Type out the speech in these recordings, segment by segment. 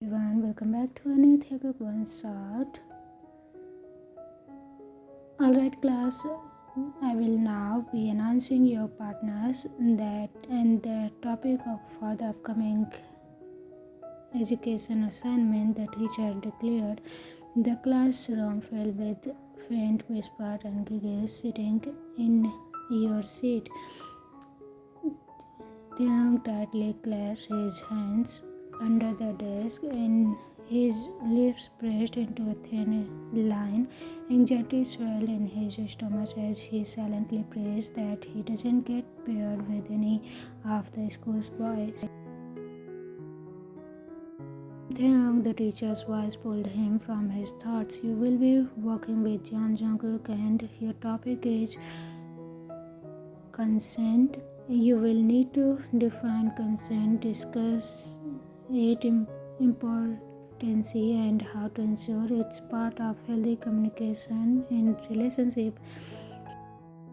Everyone, welcome back to a new Taekook one shot. Alright, class, I will now be announcing your partners that and the topic for the upcoming education assignment. The teacher declared the classroom filled with faint whispers and giggles. Sitting in your seat, Taehyung tightly clasped his hands under the desk and his lips pressed into a thin line. Anxiety swelled in his stomach as he silently prays that he doesn't get paired with any of the school's boys. Taehyung, the teacher's voice pulled him from his thoughts. You will be working with Jungkook and your topic is consent. You will need to define consent, discuss its importance, and how to ensure it's part of healthy communication in relationship.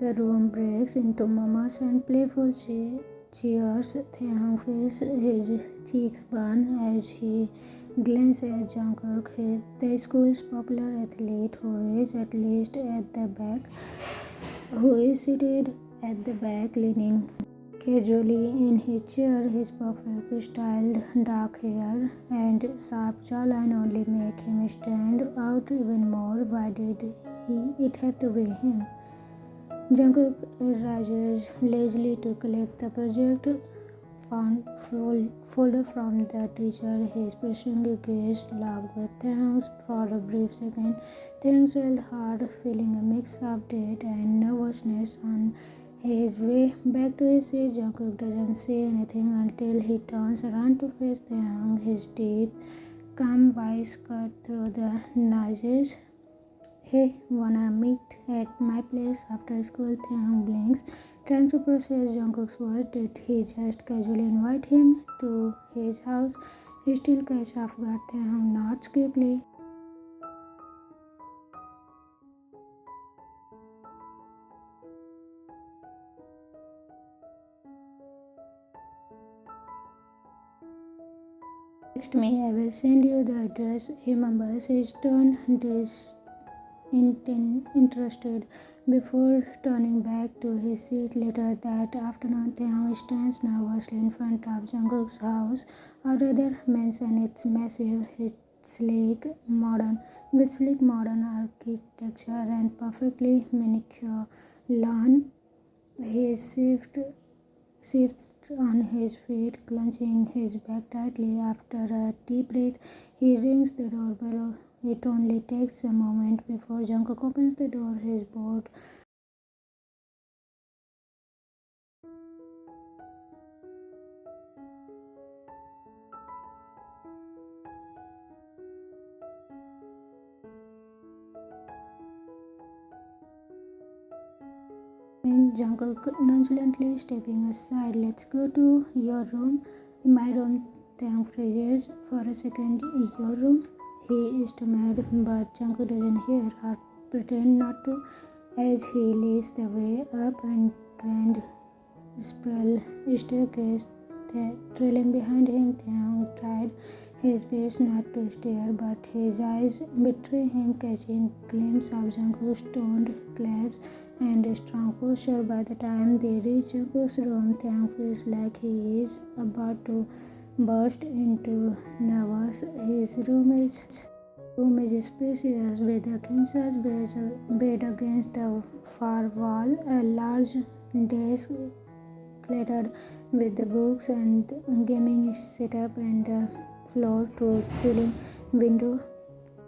The room breaks into murmurs and playful cheers. Taehyung feels his cheeks burn as he glances at Jungkook, the school's popular athlete who is seated at the back, leaning casually in his chair. His perfect styled dark hair and sharp jawline only make him stand out even more. Why did it have to be him? Jungkook rises lazily to collect the project folder from the teacher. His pressing gaze locked with Taehyung's for a brief second. Taehyung swelled hard, feeling a mix of dread and nervousness. On his way back to his seat, Jungkook doesn't say anything until he turns around to face Taehyung. His deep, calm voice cut through the noises. Hey, wanna meet at my place after school? Taehyung blinks, trying to process Jungkook's words. Did he just casually invite him to his house? He still catch off guard. Taehyung nods quickly. Text me, I will send you the address. He mumbles his tone interested before turning back to his seat. Later that afternoon, Taehyung stands nervously in front of Jungkook's house, or rather mansion. It's massive, it's sleek modern architecture and perfectly manicured lawn. He shifts on his feet, clenching his back tightly. After a deep breath, he rings the doorbell. It only takes a moment before Jungkook opens the door. His board and Jungkook nonchalantly stepping aside. Let's go to your room. In my room, Taehyung freezes for a second. Your room? He stammered, but Jungkook doesn't hear or pretend not to as he leads the way up and grand spiral staircase trailing behind him. Taehyung tried his best not to stare, but his eyes betray him, catching a glimpse of Jungkook's toned claps and strong posture. By the time they reach Jungkook's room, Taehyung feels like he is about to burst into nervous. His room is spacious with a king-size bed against the far wall, a large desk cluttered with the books and gaming setup, and a floor-to-ceiling window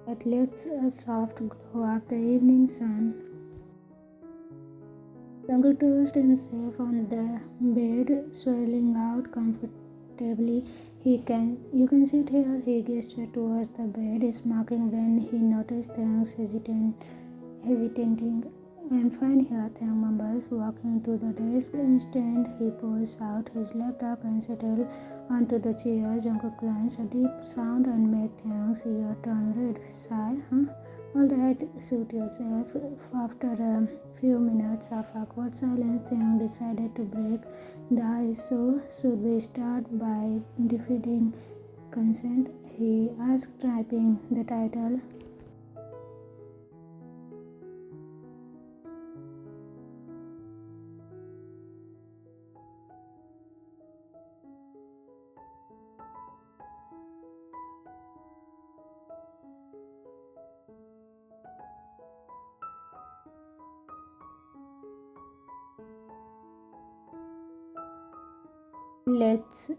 that lets a soft glow of the evening sun. Jungkook tossed himself on the bed, swirling out comfortably. You can sit here. He gestured towards the bed, smirking when he noticed Taehyung's hesitating. I'm fine here, Taehyung mumbles, walking to the desk. Instant, he pulls out his laptop and settles onto the chair. Jungkook grunts a deep sound and makes Taehyung's ear turn red. Sigh, huh? Alright, suit yourself. After a few minutes of awkward silence, Taehyung decided to break the ice. So, should we start by defeating consent? he asked, typing the title.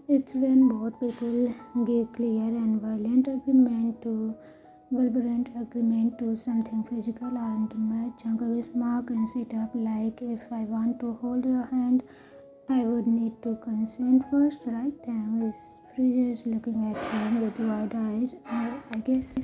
It's when both people give clear and vibrant agreement to something physical or intimate. Jungkook is mark and sit up like, if I want to hold your hand, I would need to consent first, right? Taehyung is freezes looking at him with wide eyes. I guess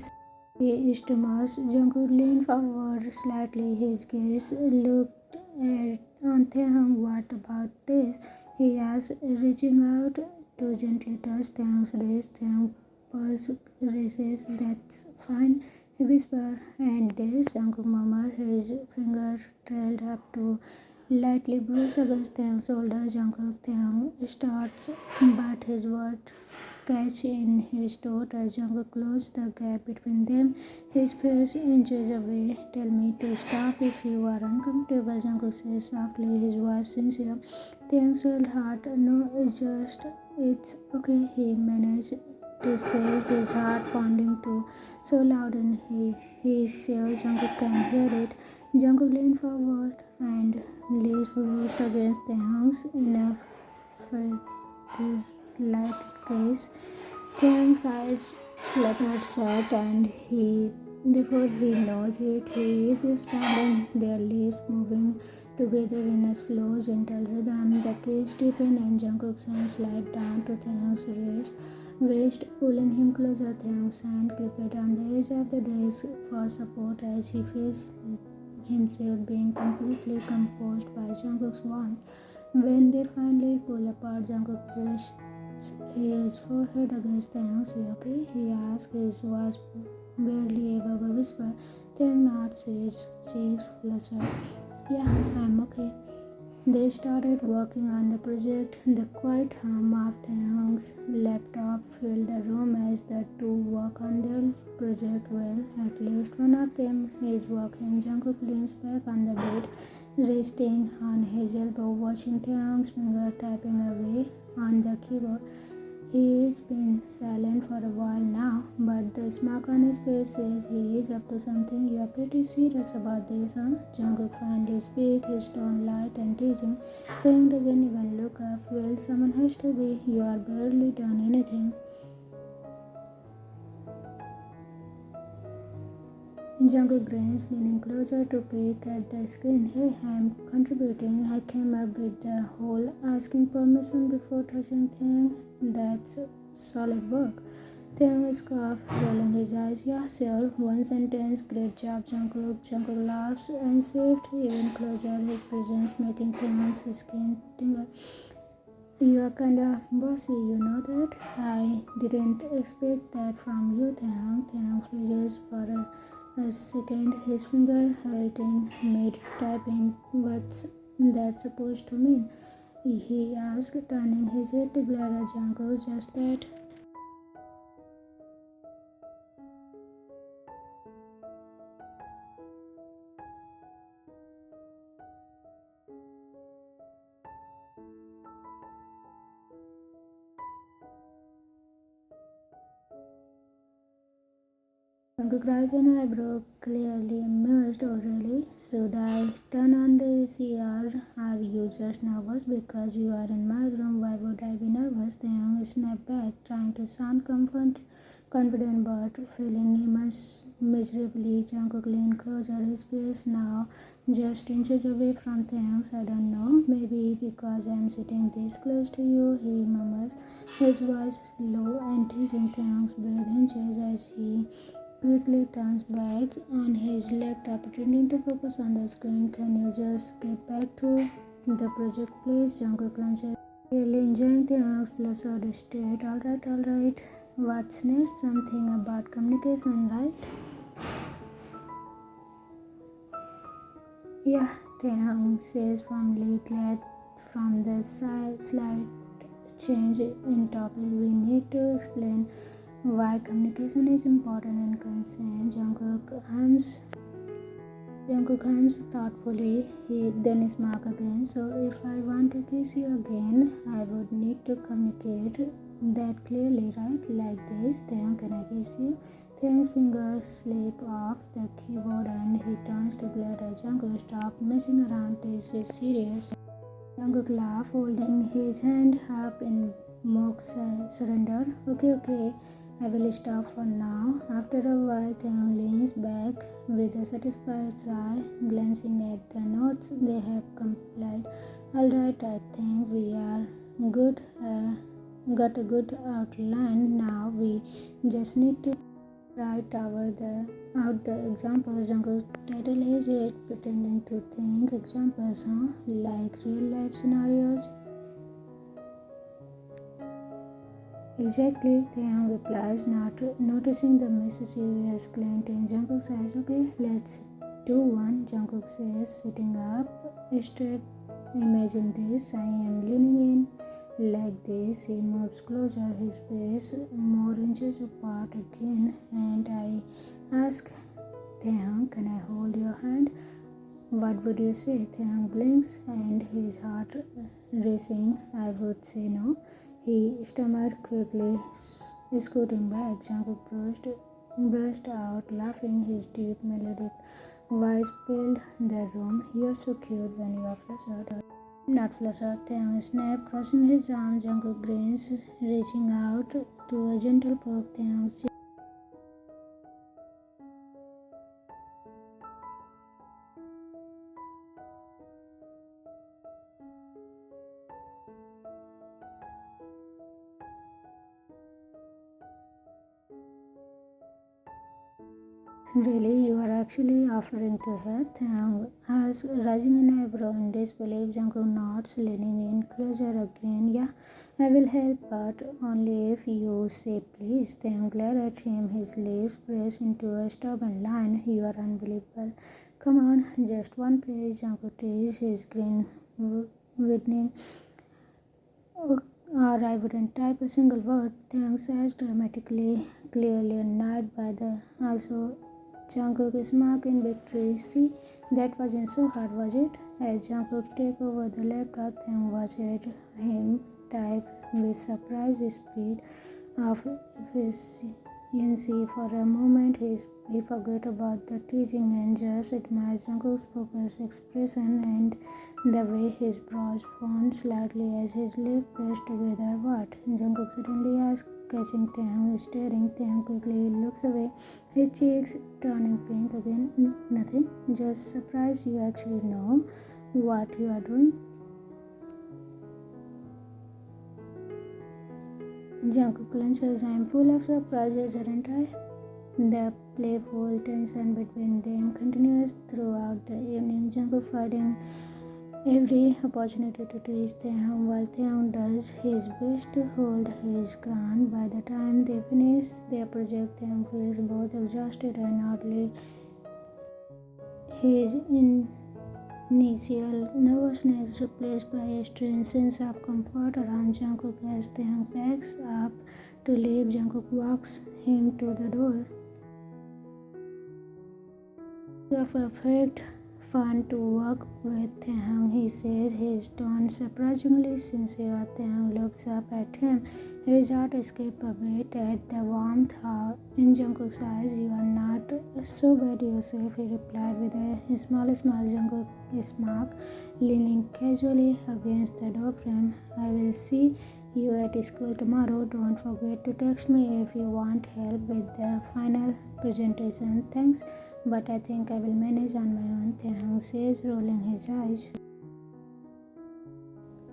he stammers. Jungkook leaned forward slightly. His gaze looked at on Taehyung. What about this? He asked, reaching out to gently touch Taehyung's wrist. Taehyung pulse races. That's fine, he whispered. And this, Jungkook murmured, his finger trailed up to lightly bruise against Taehyung's shoulder. Taehyung starts, but his words catch in his throat as Jungkook closed the gap between them. His face inches away. Tell me to stop if you are uncomfortable, Jungkook says softly, his voice sincere. Taehyung swelled hard. No, it's okay, he managed to say, his heart pounding too so loud and he is sure Jungkook can hear it. Jungkook leaned forward and lips bruised against Taehyung's enough for the light gaze. Taehyung's eyes fluttered shut and before he knows it, he is responding, their lips moving together in a slow, gentle rhythm. The gaze deepened and Jungkook's hand slid down to Taehyung's waist, pulling him closer. Taehyung's hand gripped on the edge of the desk for support as he faced himself, being completely composed by Jungkook's warmth. When they finally pull apart, Jungkook rests his forehead against Taehyung's. You okay? He asked, his voice barely above a whisper. Taehyung nods, his cheeks flushed. Yeah, I'm okay. They started working on the project. The quiet hum of Taehyung's laptop filled the room as the two work on their project well. At least one of them is working. Jungkook leans back on the bed, resting on his elbow, watching Taehyung's finger typing away on the keyboard. He's been silent for a while now, but the smirk on his face says he is up to something. You're pretty serious about this, huh? Jungkook finally speaks, his tone light and teasing. Taehyung doesn't even look up. Well, someone has to be. You are barely done anything. Jungkook grins, leaning closer to peek at the screen. Hey, I'm contributing. I came up with the whole asking permission before touching thing. That's solid work. Taehyung scoffed, rolling his eyes. Yeah, sure. One sentence. Great job, Jungkook. Jungkook laughs and shifts even closer, his presence making Taehyung's skin tingle. You are kinda bossy, you know that? I didn't expect that from you, Taehyung. Taehyung freezes for a second, his finger hurting mid-typing. What's that supposed to mean? He asked, turning his head to glare at Jungkook. Just that. Jungkook raised an eyebrow, clearly amused. Oh really? Should I turn on the AC or are you just nervous because you are in my room? Why would I be nervous? Taehyung snapped back, trying to sound confident but failing miserably. Jungkook leaned closer, his face now just inches away from Taehyung's. I don't know, maybe because I'm sitting this close to you, he murmured, his voice low and teasing. Taehyung's breath hinges as he quickly turns back on his laptop, pretending to focus on the screen. Can you just get back to the project, please? Jungkook answered, really enjoying the house plus out state. Alright. What's next? Something about communication, right? Yeah, Taehyung says firmly, glad from the slight change in topic. We need to explain why communication is important and consent. Jungkook hums thoughtfully. He then smirks again. So if I want to kiss you again, I would need to communicate that clearly, right? Like this. Taehyung, can I kiss you? Taehyung's fingers slip off the keyboard and he turns to glare at Jungkook. Stop messing around. This is serious. Jungkook laughs, holding his hand up in mock surrender. Okay, I will stop for now. After a while, Taehyung leans back with a satisfied sigh, glancing at the notes they have complied. Alright, I think we are good. Got a good outline. Now we just need to write out the examples. Jungkook title his head, pretending to think examples, like real life scenarios. Exactly, Taehyung replies, not noticing the mischievous glint in Jungkook says, okay, let's do one. Jungkook says, sitting up straight. Imagine this, I am leaning in like this. He moves closer, his face more inches apart again, and I ask Taehyung, can I hold your hand? What would you say? Taehyung blinks and his heart racing. I would say no. He stammered quickly, scooting back. Jungkook burst out laughing. His deep melodic voice filled the room. You're so cute when you are flustered. Not flustered. Taehyung snapped, crossing his arms. Jungkook grins, reaching out to a gentle poke. Taehyung's really, you are actually offering to help? Taehyung asks, raising an eyebrow in disbelief. Jungkook nods, leaning in closer again. Yeah, I will help, but only if you say please. Taehyung glared at him, his lips pressed into a stubborn line. You are unbelievable. Come on, just one please. Jungkook teased, his grin widening. Or I wouldn't type a single word. Taehyung says dramatically, clearly annoyed by the also Jungkook smirked in victory. See, that wasn't so hard, was it? As Jungkook took over the laptop, Taehyung watched him type with surprised speed of efficiency. For a moment, he forgot about the teasing and just admired Jungkook's focused expression and the way his brows frowned slightly as his lips pressed together. What? Jungkook suddenly asked, catching Taehyung staring. Taehyung quickly looks away, his cheeks turning pink again. Nothing, just surprised you actually know what you are doing. Jungkook clenches, I am full of surprises, aren't I? The playful tension between them continues throughout the evening. Jungkook fighting every opportunity to tease Taehyung while Taehyung does his best to hold his ground. By the time they finish their project, Taehyung feels both exhausted and oddly. His initial nervousness replaced by a strange sense of comfort around Jungkook as Taehyung packs up to leave. Jungkook walks him to the door. You are perfect fun to work with, Taehyung, he says, his tone surprisingly sincere. Taehyung looks up at him, his heart escapes a bit at the warmth in Jungkook's eyes. You are not so bad yourself, he replied with a small smile. Jungkook smirked, leaning casually against the doorframe. I will see you at school tomorrow. Don't forget to text me if you want help with the final presentation. Thanks, but I think I will manage on my own, Taehyung says, rolling his eyes.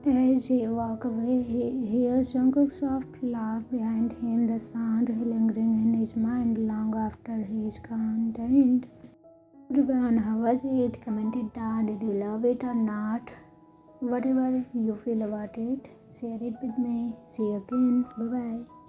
As he walks away, he hears Jungkook's soft laugh behind him, the sound lingering in his mind long after he is gone. The end. Everyone, how was it? Comment it down. Did you love it or not? Whatever you feel about it, share it with me. See you again. Bye bye.